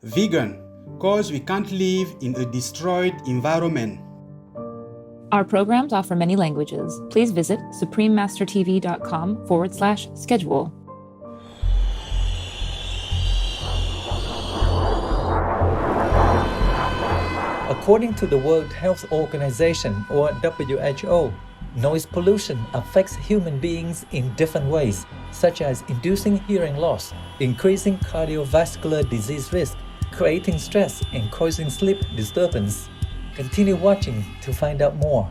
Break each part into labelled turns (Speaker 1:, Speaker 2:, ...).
Speaker 1: Vegan, cause we can't live in a destroyed environment.
Speaker 2: Our programs offer many languages. Please visit suprememastertv.com/schedule.
Speaker 3: According to the World Health Organization, or WHO, noise pollution affects human beings in different ways, such as inducing hearing loss, increasing cardiovascular disease risk, creating stress, and causing sleep disturbance. Continue watching to find out more.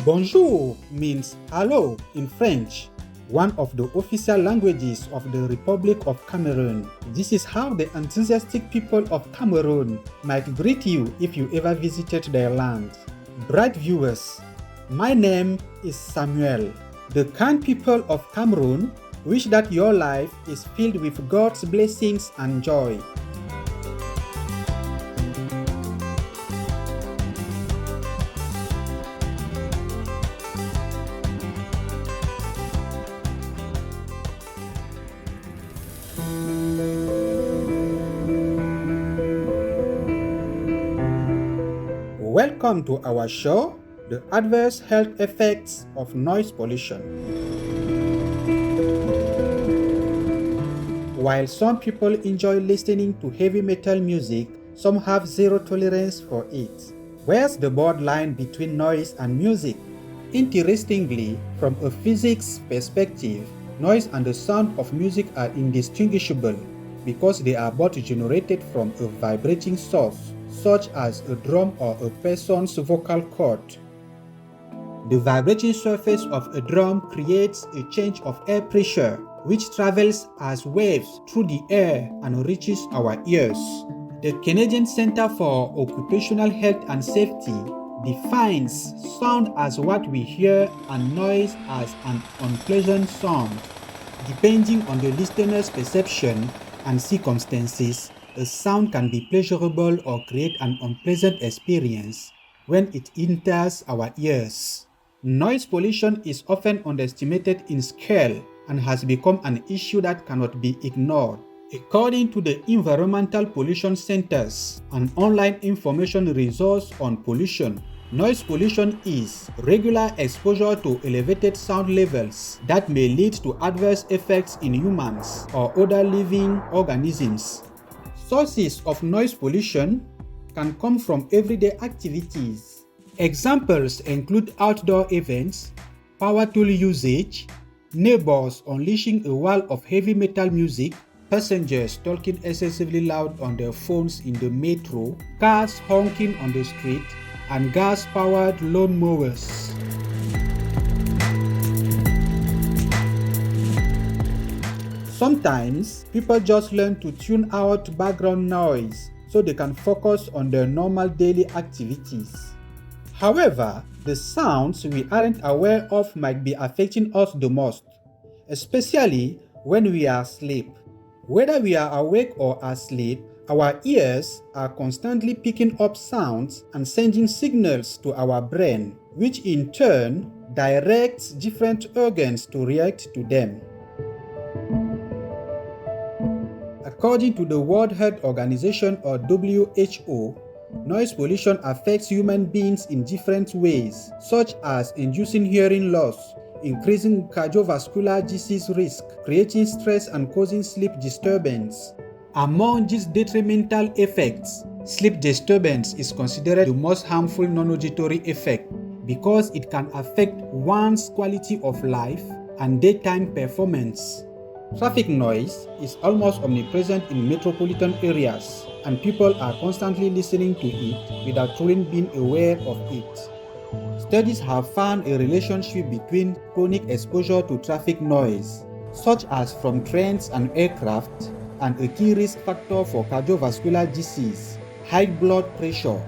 Speaker 1: Bonjour means hello in French, one of the official languages of the Republic of Cameroon. This is how the enthusiastic people of Cameroon might greet you if you ever visited their land. Bright viewers, my name is Samuel. The kind people of Cameroon wish that your life is filled with God's blessings and joy. Welcome to our show, The Adverse Health Effects of Noise Pollution. While some people enjoy listening to heavy metal music, some have zero tolerance for it. Where's the borderline between noise and music? Interestingly, from a physics perspective, noise and the sound of music are indistinguishable because they are both generated from a vibrating source, such as a drum or a person's vocal cord. The vibrating surface of a drum creates a change of air pressure, which travels as waves through the air and reaches our ears. The Canadian Centre for Occupational Health and Safety defines sound as what we hear and noise as an unpleasant sound. Depending on the listener's perception and circumstances, a sound can be pleasurable or create an unpleasant experience when it enters our ears. Noise pollution is often underestimated in scale and has become an issue that cannot be ignored. According to the Environmental Pollution Centers, an online information resource on pollution, noise pollution is regular exposure to elevated sound levels that may lead to adverse effects in humans or other living organisms. Sources of noise pollution can come from everyday activities. Examples include outdoor events, power tool usage, neighbors unleashing a wall of heavy metal music, passengers talking excessively loud on their phones in the metro, cars honking on the street, and gas-powered lawn mowers. Sometimes, people just learn to tune out background noise so they can focus on their normal daily activities. However, the sounds we aren't aware of might be affecting us the most, especially when we are asleep. Whether we are awake or asleep, our ears are constantly picking up sounds and sending signals to our brain, which in turn directs different organs to react to them. According to the World Health Organization or WHO, noise pollution affects human beings in different ways, such as inducing hearing loss, increasing cardiovascular disease risk, creating stress and causing sleep disturbance. Among these detrimental effects, sleep disturbance is considered the most harmful non-auditory effect because it can affect one's quality of life and daytime performance. Traffic noise is almost omnipresent in metropolitan areas, and people are constantly listening to it without truly being aware of it. Studies have found a relationship between chronic exposure to traffic noise, such as from trains and aircraft, and a key risk factor for cardiovascular disease, high blood pressure.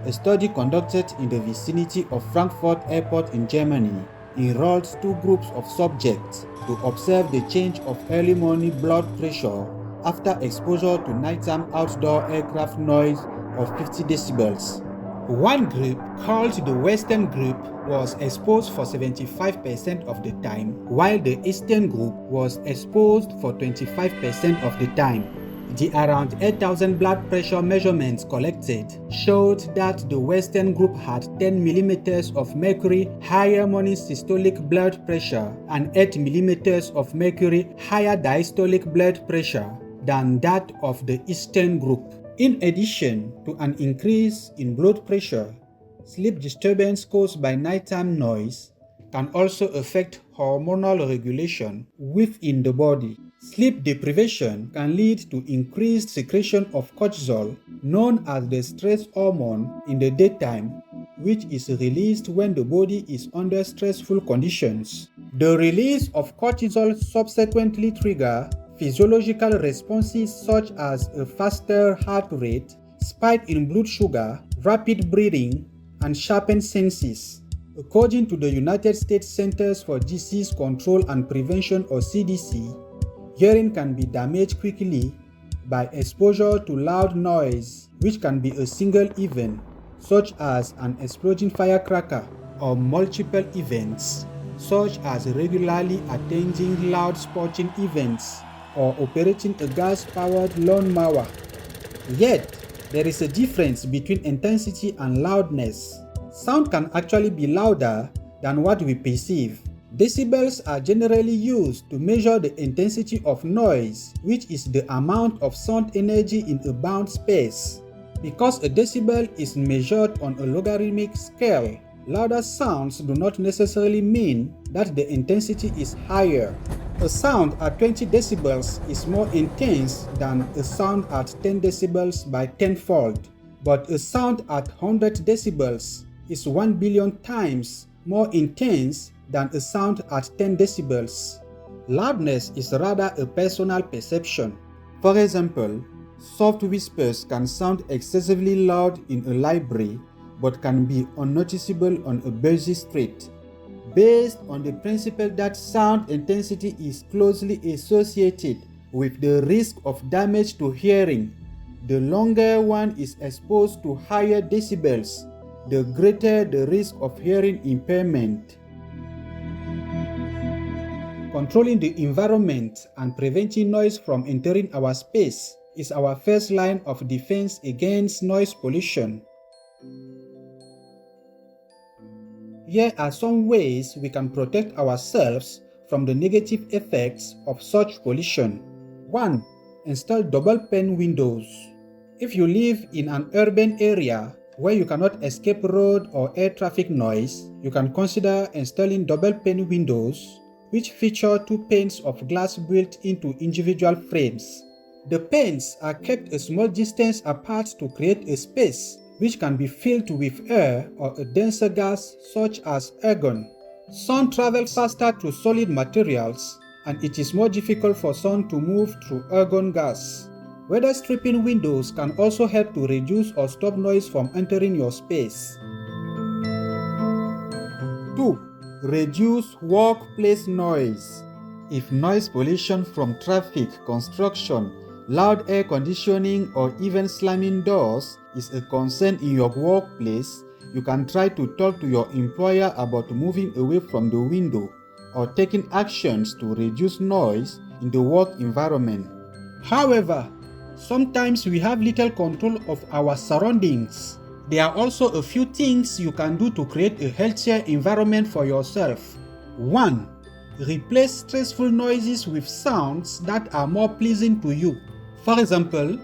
Speaker 1: A study conducted in the vicinity of Frankfurt Airport in Germany enrolled two groups of subjects to observe the change of early morning blood pressure after exposure to nighttime outdoor aircraft noise of 50 decibels. One group, called the Western group, was exposed for 75% of the time, while the Eastern group was exposed for 25% of the time. The around 8,000 blood pressure measurements collected showed that the Western group had 10 millimeters of mercury higher morning systolic blood pressure and 8 millimeters of mercury higher diastolic blood pressure than that of the Eastern group. In addition to an increase in blood pressure, sleep disturbance caused by nighttime noise can also affect hormonal regulation within the body. Sleep deprivation can lead to increased secretion of cortisol, known as the stress hormone, in the daytime, which is released when the body is under stressful conditions. The release of cortisol subsequently triggers physiological responses such as a faster heart rate, spike in blood sugar, rapid breathing, and sharpened senses. According to the United States Centers for Disease Control and Prevention, or CDC, hearing can be damaged quickly by exposure to loud noise, which can be a single event, such as an exploding firecracker, or multiple events, such as regularly attending loud sporting events or operating a gas-powered lawnmower. Yet, there is a difference between intensity and loudness. Sound can actually be louder than what we perceive. Decibels are generally used to measure the intensity of noise, which is the amount of sound energy in a bound space. Because a decibel is measured on a logarithmic scale, louder sounds do not necessarily mean that the intensity is higher. A sound at 20 decibels is more intense than a sound at 10 decibels by tenfold, but a sound at 100 decibels is 1 billion times more intense than a sound at 10 decibels. Loudness is rather a personal perception. For example, soft whispers can sound excessively loud in a library but can be unnoticeable on a busy street. Based on the principle that sound intensity is closely associated with the risk of damage to hearing, the longer one is exposed to higher decibels, the greater the risk of hearing impairment. Controlling the environment and preventing noise from entering our space is our first line of defense against noise pollution. Here are some ways we can protect ourselves from the negative effects of such pollution. 1. Install double pane windows. If you live in an urban area where you cannot escape road or air traffic noise, you can consider installing double pane windows, which feature 2 panes of glass built into individual frames. The panes are kept a small distance apart to create a space which can be filled with air or a denser gas such as argon. Sound travels faster through solid materials, and it is more difficult for sound to move through argon gas. Weather stripping windows can also help to reduce or stop noise from entering your space. 2. Reduce workplace noise. If noise pollution from traffic, construction, loud air conditioning, or even slamming doors is a concern in your workplace, you can try to talk to your employer about moving away from the window or taking actions to reduce noise in the work environment. However, sometimes we have little control of our surroundings. There are also a few things you can do to create a healthier environment for yourself. 1. Replace stressful noises with sounds that are more pleasing to you. For example,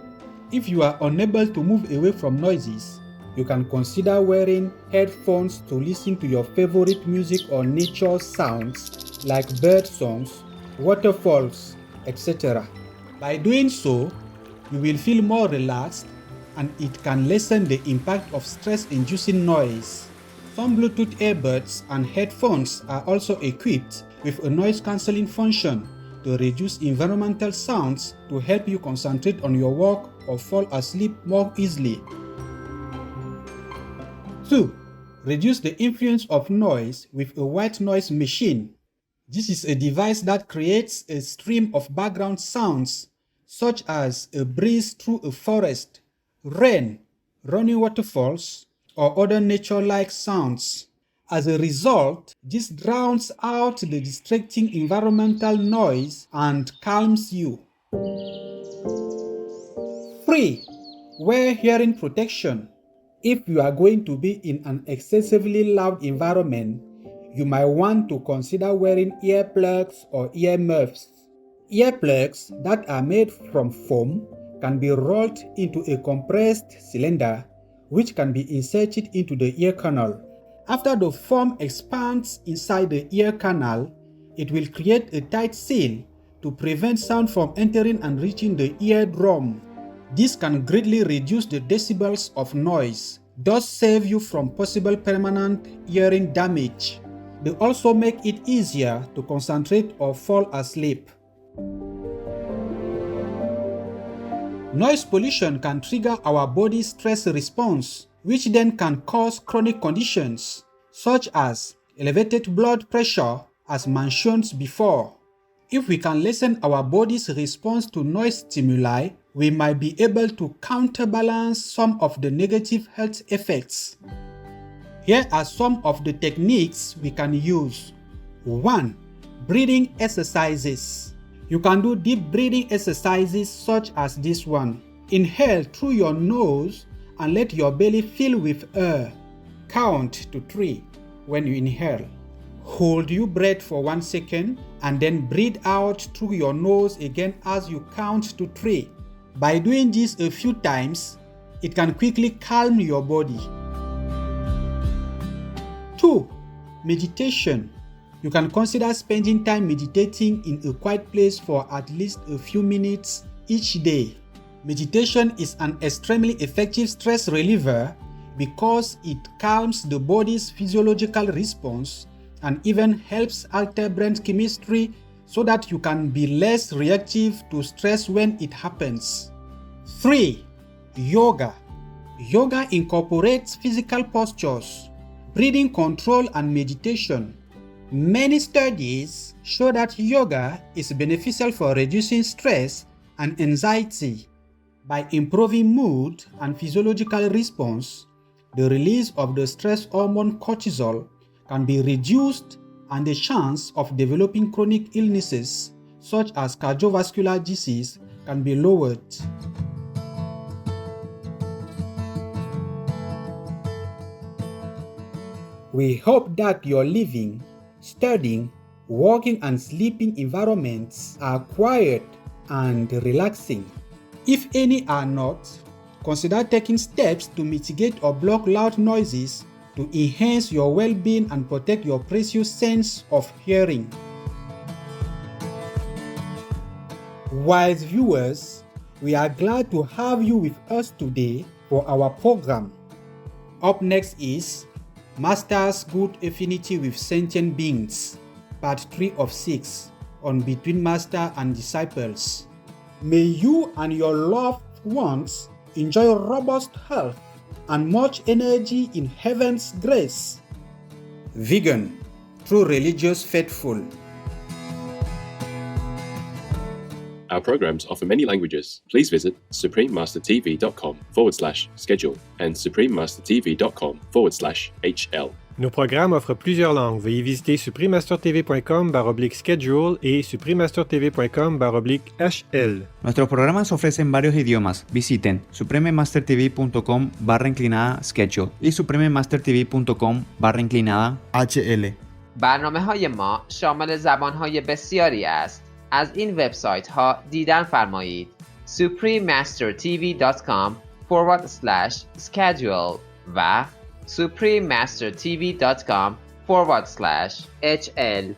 Speaker 1: if you are unable to move away from noises, you can consider wearing headphones to listen to your favorite music or nature sounds like bird songs, waterfalls, etc. By doing so, you will feel more relaxed and it can lessen the impact of stress-inducing noise. Some Bluetooth earbuds and headphones are also equipped with a noise-cancelling function to reduce environmental sounds to help you concentrate on your work or fall asleep more easily. 2. Reduce the influence of noise with a white noise machine. This is a device that creates a stream of background sounds such as a breeze through a forest, rain, running waterfalls, or other nature-like sounds. As a result, this drowns out the distracting environmental noise and calms you. 3. Wear hearing protection. If you are going to be in an excessively loud environment, you might want to consider wearing earplugs or earmuffs. Earplugs that are made from foam can be rolled into a compressed cylinder which can be inserted into the ear canal. After the foam expands inside the ear canal, it will create a tight seal to prevent sound from entering and reaching the eardrum. This can greatly reduce the decibels of noise, thus save you from possible permanent hearing damage. They also make it easier to concentrate or fall asleep. Noise pollution can trigger our body's stress response, which then can cause chronic conditions such as elevated blood pressure, as mentioned before. If we can lessen our body's response to noise stimuli, we might be able to counterbalance some of the negative health effects. Here are some of the techniques we can use. 1. Breathing exercises. You can do deep breathing exercises such as this one. Inhale through your nose and let your belly fill with air. Count to 3 when you inhale. Hold your breath for 1 second and then breathe out through your nose again as you count to 3. By doing this a few times, it can quickly calm your body. 2. Meditation. You can consider spending time meditating in a quiet place for at least a few minutes each day. Meditation is an extremely effective stress reliever because it calms the body's physiological response and even helps alter brain chemistry so that you can be less reactive to stress when it happens. 3. Yoga. Yoga incorporates physical postures, breathing control, and meditation. Many studies show that yoga is beneficial for reducing stress and anxiety. By improving mood and physiological response, the release of the stress hormone cortisol can be reduced and the chance of developing chronic illnesses such as cardiovascular disease can be lowered. We hope that your living, studying, working and sleeping environments are quiet and relaxing. If any are not, consider taking steps to mitigate or block loud noises to enhance your well-being and protect your precious sense of hearing. Wise viewers, we are glad to have you with us today for our program. Up next is Master's Good Affinity with Sentient Beings, Part 3 of 6 on Between Master and Disciples. May you and your loved ones enjoy robust health and much energy in heaven's grace. Vegan, true religious faithful.
Speaker 4: Our programs offer many languages. Please visit suprememastertv.com/schedule and suprememastertv.com/HL.
Speaker 5: Nos programmes offrent plusieurs langues. Veuillez visiter suprememastertv.com/schedule et suprememastertv.com/HL.
Speaker 6: Nuestros programas ofrecen varios idiomas. Visiten suprememastertv.com/schedule y suprememastertv.com/HL.
Speaker 7: برنامه‌های ما شامل زبان‌های بسیاری است. از این وبسایت ها دیدن فرمایید: suprememastertv.com/schedule و suprememastertv.com/HL.